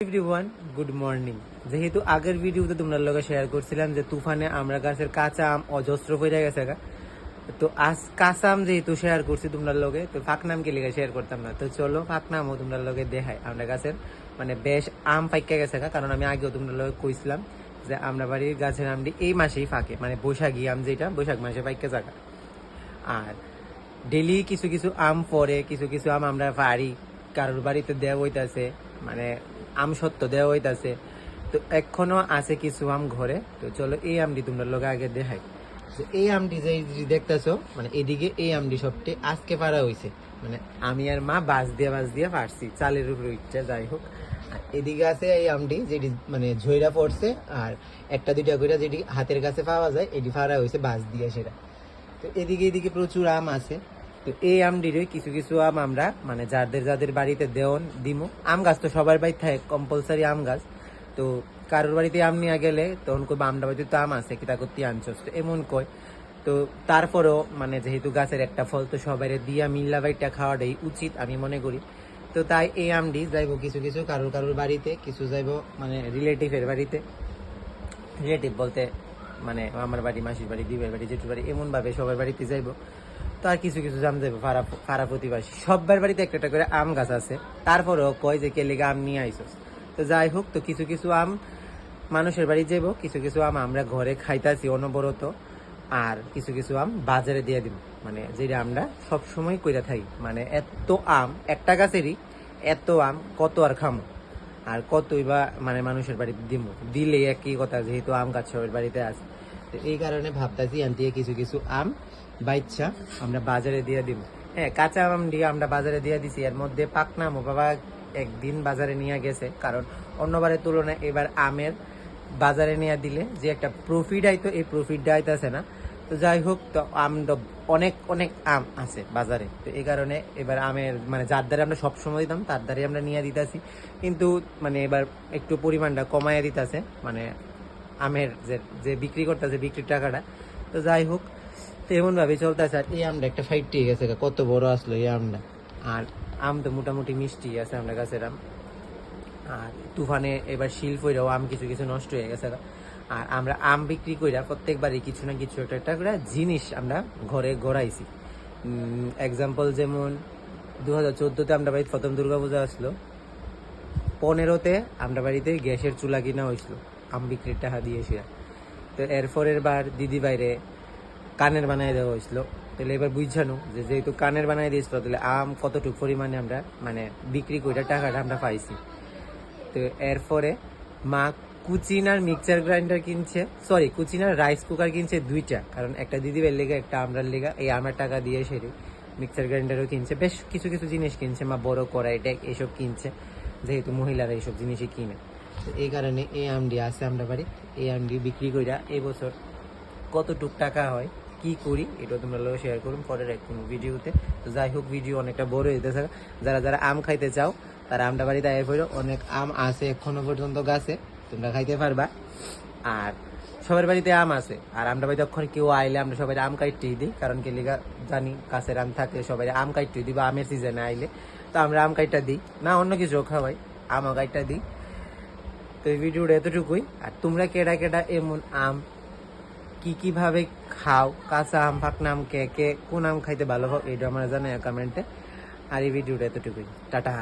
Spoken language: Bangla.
Everyone good morning. যেহেতু আগের ভিডিওতে তোমরা লগে শেয়ার করছিলাম যে তুফানে আমরা গাছের কাঁচা আম অজস্র পড়ে গেছে গা, তো আজ কাঁচা আম যেহেতু শেয়ার করছি তোমরা লগে, তো ফাঁকনামকে লিগে শেয়ার করতাম না। তো চলো ফাঁকনামও তোমরা লগে দেখাই আমরা গাছের মানে বেশ আম পাইকা গেছে গা। কারণ আমি আগেও তোমরা লগে কইছিলাম যে আমরা বাড়ির গাছের আমটি এই মাসেই ফাঁকে, মানে বৈশাখী আম যেটা বৈশাখ মাসে পাইকা জায়গা। আর ডেলি কিছু কিছু আম পরে কিছু কিছু আম আমরা পারি, কারোর বাড়িতে দেওয়া হইতাছে, মানে আম সত্য দেওয়া হইতাছে। তো এখনো আছে কিছু আম ঘরে। তো চলো এই আমটি তোমরা লোক আগে দেখাই। তো এই আমটি যে দেখতেছো, মানে এদিকে এই আমটি সবটি আজকে পারা হয়েছে, মানে আমি আর মা বাঁশ দিয়ে পারছি চালের উপরে উঠছে। যাই হোক, আর এদিকে আছে এই আমটি যেটি মানে ঝইরা পড়ছে, আর একটা দুইটা করে যেটি হাতের কাছে পাওয়া যায় এটি পারা হয়েছে বাঁশ দিয়ে সেটা। তো এদিকে প্রচুর আম আছে। তো এই আমটিরই কিছু কিছু আম আমরা মানে যাদের বাড়িতে দেওন দিমু। আম গাছ তো সবার বাড়িতে থাকে কম্পালসারি আম গাছ। তো কারোর বাড়িতে আম নিয়ে গেলে তখন কই আমটা বাড়িতে তো আম আছে কিতা করতে আনছস, তো এমন কয়। তো তারপরেও মানে যেহেতু গাছের একটা ফল তো সবাই দিয়া মিল্লা বাইটা খাওয়াটাই উচিত আমি মনে করি। তো তাই এই আমটি যাইবো কিছু কিছু কারোর বাড়িতে, কিছু যাইবো মানে রিলেটিভের বাড়িতে। রিলেটিভ বলতে মানে আমার বাড়ি, মাসির বাড়ি, দিবের বাড়ি, জেঠুর বাড়ি, এমন ভাবে সবার বাড়িতে যাইবো। তো আর কিছু কিছু জাম যাবো পাড়া প্রতিবাসী সবার বাড়িতে একটা একটা করে আম গাছ আছে। তারপরেও কয় যে কে লেগে আম নিয়ে আইসস। তো যাই হোক, তো কিছু কিছু আম মানুষের বাড়ি যাবো, কিছু কিছু আম আমরা ঘরে খাইতাছি অনবরত, আর কিছু কিছু আম বাজারে দিয়ে দিব। মানে যেটা আমরা সব সময় কইরা থাকি, মানে এত আম একটা গাছেরই, এত আম কত আর খামো, আর কতই বা মানে মানুষের বাড়িতে দিব, দিলে একই কথা যেহেতু আম গাছ সবার বাড়িতে আছে। তো এই কারণে ভাবতাছি আনতে কিছু কিছু আম বাইচ্ছা আমরা বাজারে দিয়ে দিব। হ্যাঁ, কাঁচা আম দিয়ে আমরা বাজারে দিয়ে দিছি। এর মধ্যে পাকনা আমও বাবা একদিন বাজারে নিয়ে গেছে, কারণ অন্যবারের তুলনায় এবার আমের বাজারে নিয়ে দিলে যে একটা প্রফিট আইতো এই প্রফিটটা আইতেছে না। তো যাই হোক, তো আম অনেক অনেক আম আছে বাজারে। তো এই কারণে এবার আমের মানে যার দ্বারা আমরা সবসময় দিতাম তার দ্বারাই আমরা নিয়ে দিতেছি, কিন্তু মানে এবার একটু পরিমাণটা কমাইয়া দিতেছে, মানে আমের যে যে বিক্রি করতেছে বিক্রির টাকাটা। তো যাই হোক, তো এমন ভাবে চলতেছে। আর এই আমটা একটা ফাইট ঠিক গেছে, কত বড় আসলো এই আমটা। আর আম তো মোটামুটি মিষ্টি আছে আমরা গাছের আম। আর তুফানে এবার শিল ফইরাও আম কিছু কিছু নষ্ট হয়ে গেছে। আর আমরা আম বিক্রি কইরা প্রত্যেকবারই কিছু না কিছু একটা করে জিনিস আমরা ঘরে গড়াইছি। এক্সাম্পল যেমন 2014-তে আমরা বাড়িতে প্রথম দুর্গাপূজা আসলো, 15-তে আমরা বাড়িতে গ্যাসের চুলা কিনা হয়েছিল আম বিক্রির টাকা দিয়েছি। তো এরপরের বার দিদি বাইরে কানের বানাই দেওয়া হয়েছিল। তাহলে এবার বুঝানো যে যেহেতু কানের বানাই দিয়েছিল, তাহলে আম কতটুকু পরিমাণে আমরা মানে বিক্রি করে টাকাটা আমরা পাইছি। তো এরপরে মা কুচিনার মিক্সার গ্রাইন্ডার কিনছে, সরি কুচিনার রাইস কুকার কিনছে দুইটা, কারণ একটা দিদিবের লেগে একটা আমরার লেগা, এই আমার টাকা দিয়ে সেরে মিক্সার গ্রাইন্ডারও কিনছে। বেশ কিছু কিছু জিনিস কিনছে মা, বড় কড়াই ডেক এসব কিনছে, যেহেতু মহিলারা এইসব জিনিসই কিনে। তো এই কারণে এই আমডি আছে আমরা বাড়ি। এই আমডি বিক্রি কইরা এই বছর কতটুক টাকা হয় কি করি এটা তোমরা লোক শেয়ার করুন পরের এক কোনো ভিডিওতে। তো যাই হোক, ভিডিও অনেকটা বড় হইতেছে। যারা যারা আম খাইতে চাও তারা আমরা বাড়িতে আয় পড়ো, অনেক আম আছে এখনো পর্যন্ত গাছে, তোমরা খাইতে পারবা। আর সবার বাড়িতে আম আছে, আর আমরা বাড়িতে যখন কেউ আইলে আমরা সবাই আম কাটতেই দিই, কারণ কি লিগা জানি গাছের আম থাকে সবাই আম কাটতেই দিই, বা আমের সিজনে আইলে তো আমরা আম কাইটটা দিই না, অন্য কিছু খাওয়াই, আমও কাইটটা দিই। তো এই ভিডিওটা এতটুকুই। আর তোমরা কেডা কেডা এমন আম কিভাবে খাও, কাঁচা আম, পাকনা আম, কে কে কোন আম খাইতে ভালো হোক এটা আমার জানাই কমেন্টে। আর এই ভিডিওটা এতটুকুই, টাটা।